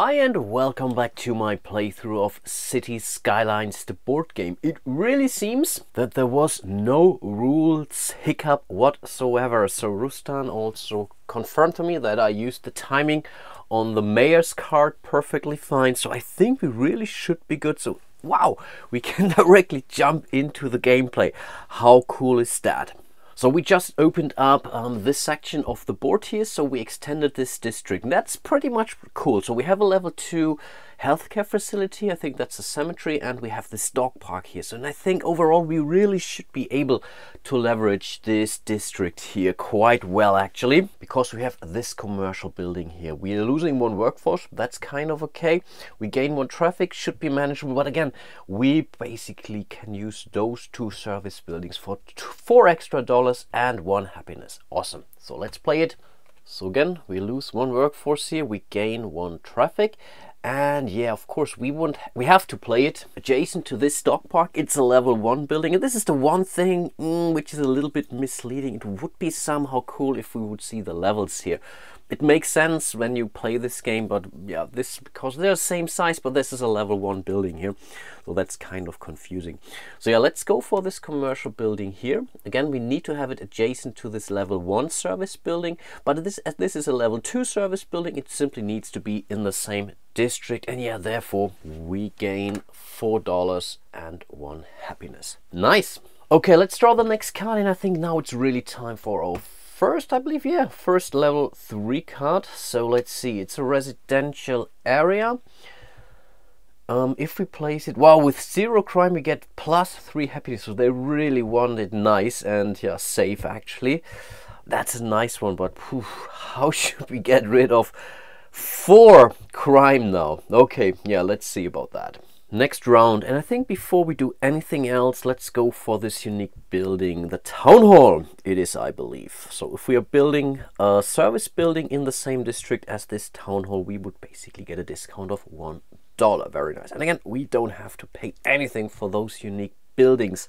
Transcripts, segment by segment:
Hi and welcome back to my playthrough of Cities Skylines, the board game. It really seems that there was no rules hiccup whatsoever. So Rustan also confirmed to me that I used the timing on the mayor's card perfectly fine. So I think we really should be good. So wow, we can directly jump into the gameplay. How cool is that? So we just opened up this section of the board here, so we extended this district. And that's pretty much cool. So we have a level 2 healthcare facility, I think that's a cemetery, and we have this dog park here. So and I think overall we really should be able to leverage this district here quite well actually, because we have this commercial building here. We are losing one workforce, that's kind of okay. We gain one traffic, should be manageable, but again, we basically can use those two service buildings for $4 extra and 1 happiness. Awesome. So let's play it. So again, we lose 1 workforce here, we gain 1 traffic, and yeah, of course we have to play it adjacent to this dog park. It's a level 1 building, and this is the one thing which is a little bit misleading. It would be somehow cool if we would see the levels here. It makes sense when you play this game, but yeah, this because they're the same size, but this is a level 1 building here, so that's kind of confusing. So yeah, let's go for this commercial building here. Again, we need to have it adjacent to this level 1 service building, but as this is a level 2 service building, it simply needs to be in the same district, and yeah, therefore we gain $4 and 1 happiness. Nice. Okay, let's draw the next card, and I think now it's really time for our first, I believe, yeah, first level 3 card. So let's see, it's a residential area. If we place it, wow, with 0 crime we get +3 happiness, so they really want it nice and yeah, safe actually. That's a nice one, but whew, how should we get rid of 4 crime now? Okay, yeah, let's see about that. Next round, and I think before we do anything else, let's go for this unique building, the town hall it is, I believe. So if we are building a service building in the same district as this town hall, we would basically get a discount of $1. Very nice. And again, we don't have to pay anything for those unique buildings.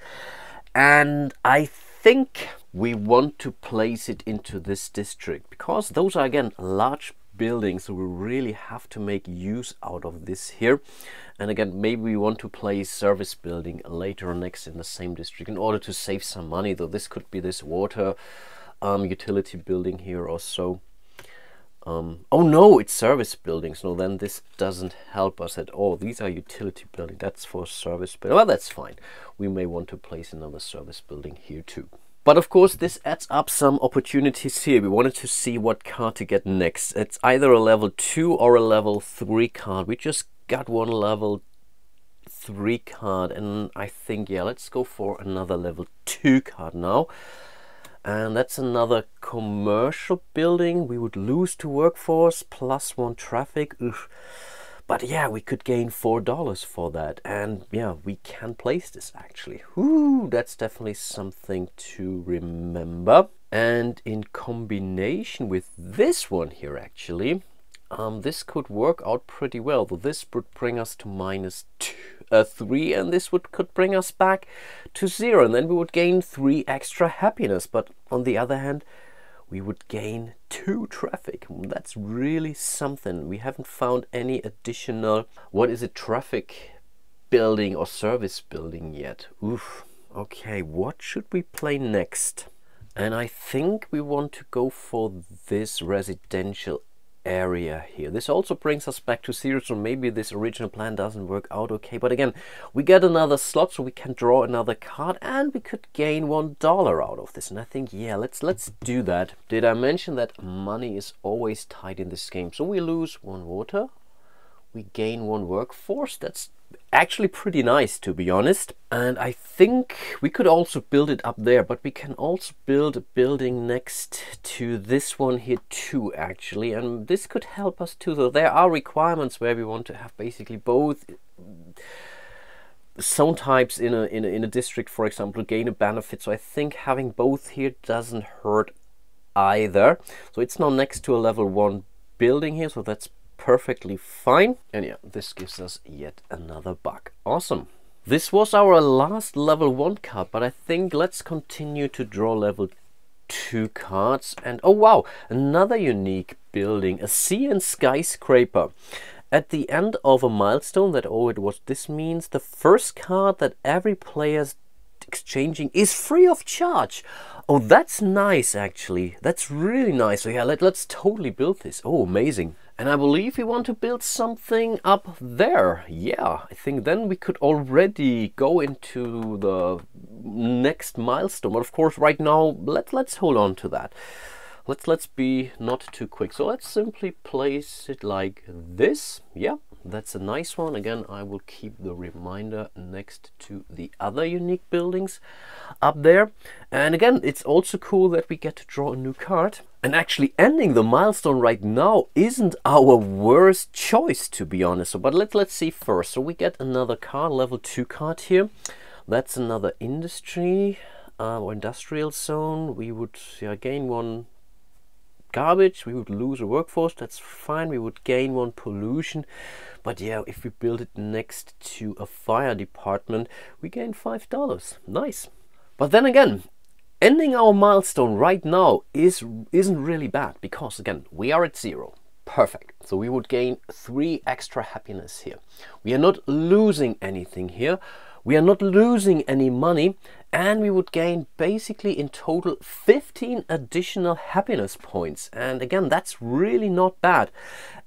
And I think we want to place it into this district because those are again large buildings, so we really have to make use out of this here. And again, maybe we want to place service building later on next in the same district in order to save some money, though this could be this water utility building here or so. Oh no, it's service buildings. No, then this doesn't help us at all. These are utility building, that's for service building. Well, that's fine. We may want to place another service building here too. But of course, this adds up some opportunities here. We wanted to see what card to get next. It's either a level 2 or a level 3 card. We just got one level 3 card, and I think, yeah, let's go for another level 2 card now. And that's another commercial building. We would lose 2 workforce, +1 traffic. Ugh. But yeah, we could gain $4 for that, and yeah, we can place this actually. Ooh, that's definitely something to remember. And in combination with this one here actually, this could work out pretty well. Though this would bring us to -3, and this could bring us back to 0, and then we would gain 3 extra happiness. But on the other hand, we would gain 2 traffic. That's really something. We haven't found any additional, what is it, traffic building or service building yet. Oof. Okay, what should we play next? And I think we want to go for this residential area here. This also brings us back to 0, so maybe this original plan doesn't work out okay, but again, we get another slot, so we can draw another card, and we could gain $1 out of this. And I think, yeah, let's do that. Did I mention that money is always tight in this game? So we lose 1 water, we gain 1 workforce. That's actually pretty nice, to be honest. And I think we could also build it up there, but we can also build a building next to this one here too actually, and this could help us too, though there are requirements where we want to have basically both zone types in a district, for example, gain a benefit. So I think having both here doesn't hurt either. So it's now next to a level 1 building here, so that's perfectly fine. And yeah, this gives us yet another buck. Awesome. This was our last level 1 card, but I think let's continue to draw level 2 cards. And oh wow, another unique building, a sea and skyscraper. at the end of a milestone that, oh, it was, this means the first card that every player's exchanging is free of charge. Oh, that's nice, actually. That's really nice. So yeah, let's totally build this. Oh, amazing. And I believe we want to build something up there. Yeah, I think then we could already go into the next milestone. But of course, right now, let's hold on to that. Let's be not too quick. So let's simply place it like this. Yeah, that's a nice one. Again, I will keep the reminder next to the other unique buildings up there. And again, it's also cool that we get to draw a new card. And actually ending the milestone right now isn't our worst choice, to be honest. So, but let's see first. So we get another card, level 2 card here. That's another industry or industrial zone. We would gain 1 garbage, we would lose a workforce, that's fine. We would gain 1 pollution, but yeah, if we build it next to a fire department, we gain $5. Nice. But then again, ending our milestone right now isn't really bad, because again, we are at 0. Perfect. So we would gain 3 extra happiness here. We are not losing anything here. We are not losing any money, and we would gain basically in total 15 additional happiness points. And again, that's really not bad.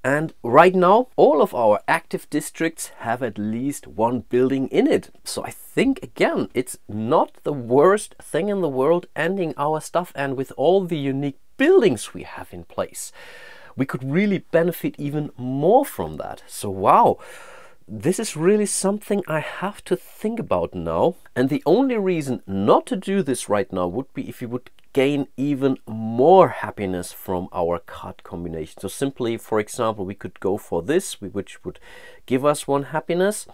And right now, all of our active districts have at least 1 building in it. So I think, again, it's not the worst thing in the world ending our stuff. And with all the unique buildings we have in place, we could really benefit even more from that. So wow. This is really something I have to think about now. And the only reason not to do this right now would be if we would gain even more happiness from our card combination. So simply, for example, we could go for this, which would give us 1 happiness.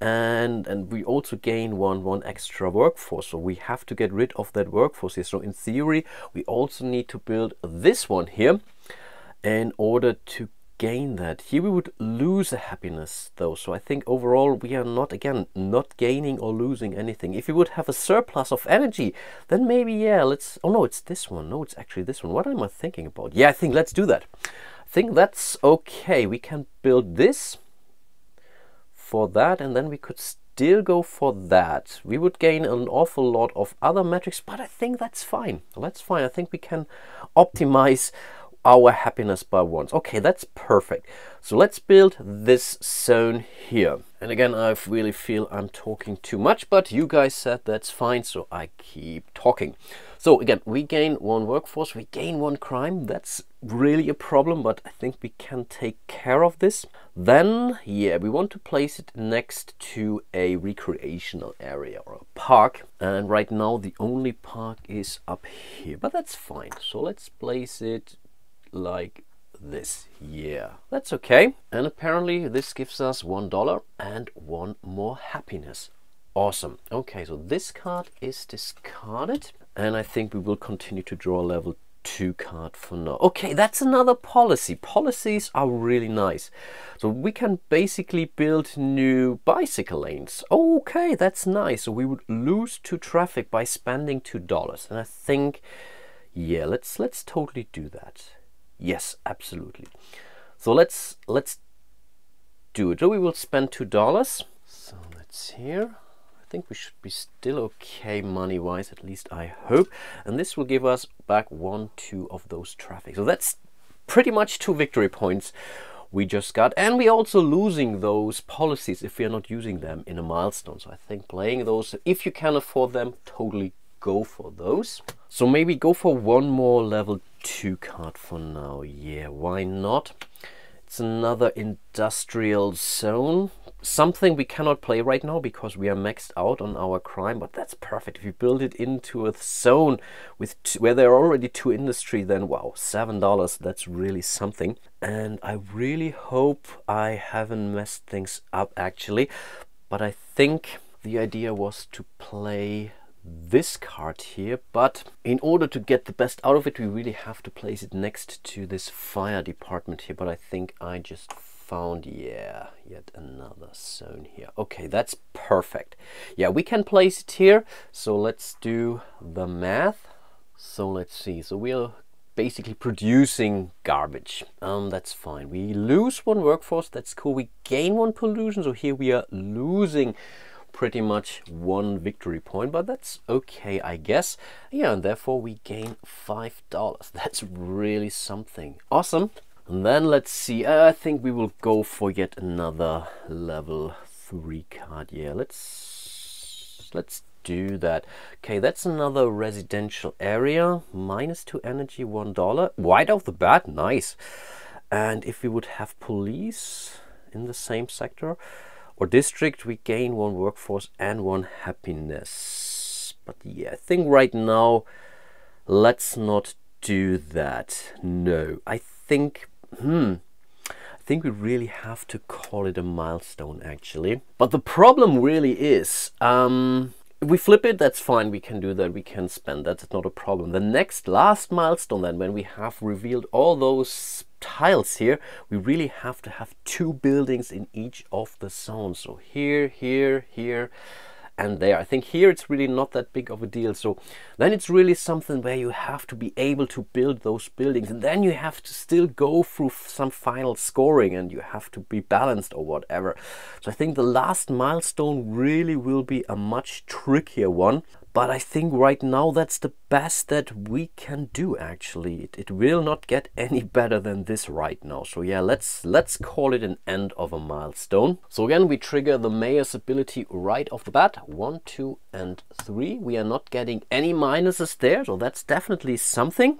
And we also gain one extra workforce. So we have to get rid of that workforce here. So in theory, we also need to build this one here in order to gain that. Here we would lose a happiness though, so I think overall we are not gaining or losing anything. If we would have a surplus of energy, then maybe yeah, oh no, it's this one. No, it's actually this one. What am I thinking about? Yeah, I think let's do that. I think that's okay. We can build this for that, and then we could still go for that. We would gain an awful lot of other metrics, but I think that's fine. That's fine. I think we can optimize our happiness by 1. Okay, that's perfect. So let's build this zone here. And again, I really feel I'm talking too much, but you guys said that's fine, so I keep talking. So again, we gain 1 workforce, we gain 1 crime. That's really a problem, but I think we can take care of this. Then, yeah, we want to place it next to a recreational area or a park. And right now, the only park is up here, but that's fine. So let's place it like this. Yeah, that's okay. And apparently this gives us $1 and 1 more happiness. Awesome. Okay, so this card is discarded, and I think we will continue to draw a level 2 card for now. Okay, that's another policy. Policies are really nice. So we can basically build new bicycle lanes. Okay, that's nice. So we would lose to traffic by spending $2, and I think, yeah, let's totally do that. Yes, absolutely. So let's do it. So we will spend $2. So let's here. I think we should be still okay money-wise, at least I hope. And this will give us back 1, 2 of those traffic. So that's pretty much 2 victory points we just got. And we're also losing those policies if we are not using them in a milestone. So I think playing those, if you can afford them, totally go for those. So maybe go for 1 more level 2 card for now. Yeah, why not? It's another industrial zone. Something we cannot play right now because we are maxed out on our crime, but that's perfect. If you build it into a zone with where there are already 2 industry, then wow, $7, that's really something. And I really hope I haven't messed things up actually, but I think the idea was to play this card here, but in order to get the best out of it, we really have to place it next to this fire department here. But I think I just found, yeah, yet another zone here. Okay, that's perfect. Yeah, we can place it here. So let's do the math. So let's see. So we'll basically producing garbage. That's fine. We lose one workforce, that's cool. We gain one pollution, so here we are losing pretty much one victory point, but that's okay, I guess. Yeah, and therefore we gain $5. That's really something. Awesome. And then let's see, I think we will go for yet another level 3 card. Yeah, let's do that. Okay, that's another residential area. -2 energy, $1. Right off the bat, nice. And if we would have police in the same sector or district, we gain 1 workforce and 1 happiness. But yeah, I think right now, let's not do that. No, I think we really have to call it a milestone, actually. But the problem really is, if we flip it, that's fine. We can do that. We can spend. That's not a problem. The last milestone then, when we have revealed all those tiles here, we really have to have 2 buildings in each of the zones. So here, here, here, and there. I think here it's really not that big of a deal. So then it's really something where you have to be able to build those buildings, and then you have to still go through some final scoring, and you have to be balanced or whatever. So I think the last milestone really will be a much trickier one. But I think right now that's the best that we can do, actually. It will not get any better than this right now. So yeah, let's call it an end of a milestone. So again, we trigger the mayor's ability right off the bat. 1, 2, and 3. We are not getting any minuses there, so that's definitely something.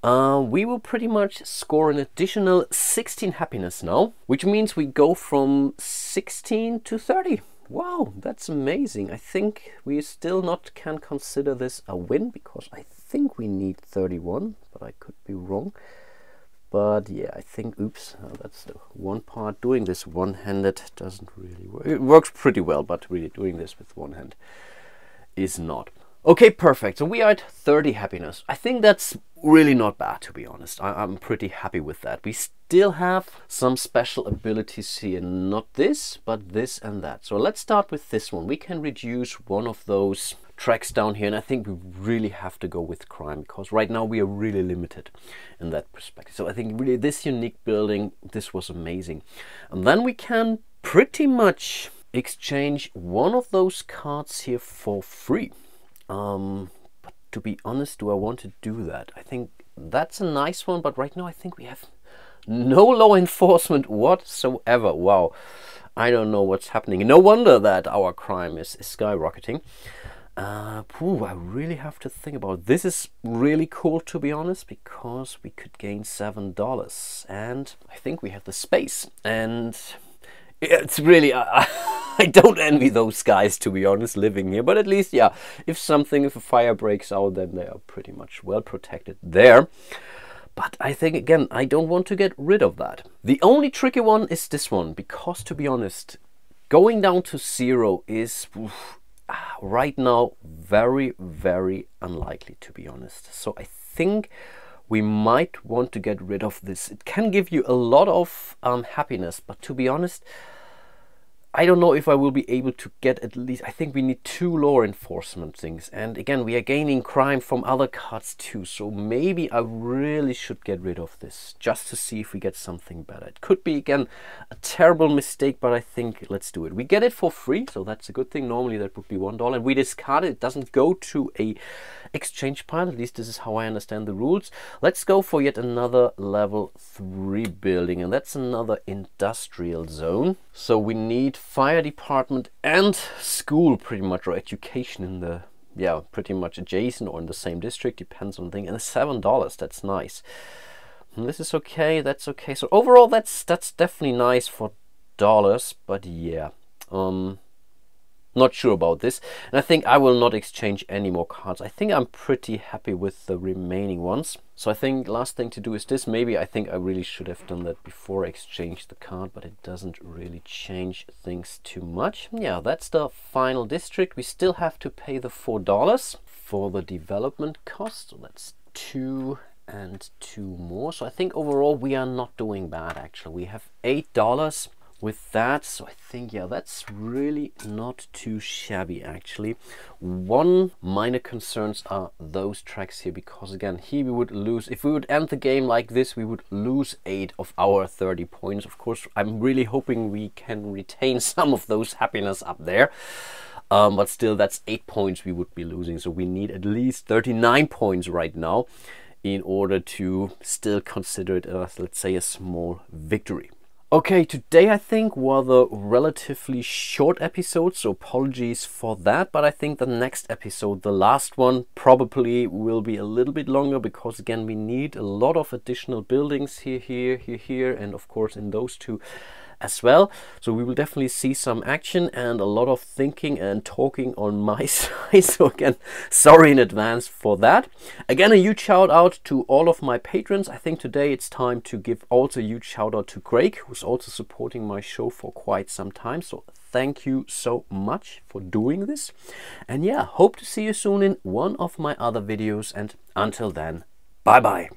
We will pretty much score an additional 16 happiness now, which means we go from 16 to 30. Wow, that's amazing. I think we still not can consider this a win, because I think we need 31, but I could be wrong. But yeah, I think, oops, that's the one part. Doing this one-handed doesn't really work. It works pretty well, but really doing this with one hand is not. Okay, perfect. So we are at 30 happiness. I think that's really not bad, to be honest. I'm pretty happy with that. We still have some special abilities here. Not this, but this and that. So let's start with this one. We can reduce one of those tracks down here. And I think we really have to go with crime, because right now we are really limited in that perspective. So I think really this unique building, this was amazing. And then we can pretty much exchange one of those cards here for free. But to be honest, do I want to do that? I think that's a nice one, but right now I think we have no law enforcement whatsoever. Wow, I don't know what's happening. No wonder that our crime is skyrocketing. I really have to think about it. This is really cool, to be honest, because we could gain $7, and I think we have the space, and it's really I don't envy those guys, to be honest, living here. But at least, yeah, if a fire breaks out, then they are pretty much well protected there. But I think, again, I don't want to get rid of that. The only tricky one is this one, because, to be honest, going down to 0 is right now very, very unlikely, to be honest. So I think we might want to get rid of this. It can give you a lot of happiness, but to be honest, I don't know if I will be able to get at least, I think we need 2 law enforcement things. And again, we are gaining crime from other cards too. So maybe I really should get rid of this just to see if we get something better. It could be, again, a terrible mistake, but I think let's do it. We get it for free, so that's a good thing. Normally that would be $1. And we discard it. It doesn't go to a exchange pile. At least this is how I understand the rules. Let's go for yet another level 3 building, and that's another industrial zone. So we need fire department and school, pretty much, or education in the, yeah, pretty much adjacent or in the same district, depends on the thing. And $7, that's nice. And this is okay, that's okay. So overall, that's definitely nice for dollars, but yeah, not sure about this. And I think I will not exchange any more cards. I think I'm pretty happy with the remaining ones. So I think last thing to do is this. Maybe I think I really should have done that before I exchanged the card, but it doesn't really change things too much. Yeah, that's the final district. We still have to pay the $4 for the development cost. So that's 2 and 2 more. So I think overall we are not doing bad, actually. We have $8. with that. So I think, yeah, that's really not too shabby actually. One minor concerns are those tracks here, because again, here we would lose, if we would end the game like this, we would lose 8 of our 30 points. Of course, I'm really hoping we can retain some of those happiness up there. But still, that's 8 points we would be losing. So we need at least 39 points right now in order to still consider it as, let's say, a small victory. Okay, today I think was a relatively short episode, so apologies for that, but I think the next episode, the last one, probably will be a little bit longer, because again, we need a lot of additional buildings here, and of course in those two as well. So we will definitely see some action and a lot of thinking and talking on my side. So again, sorry in advance for that. Again, a huge shout out to all of my patrons. I think today it's time to give also a huge shout out to Craig, who's also supporting my show for quite some time. So thank you so much for doing this. And yeah, hope to see you soon in one of my other videos. And until then, bye bye.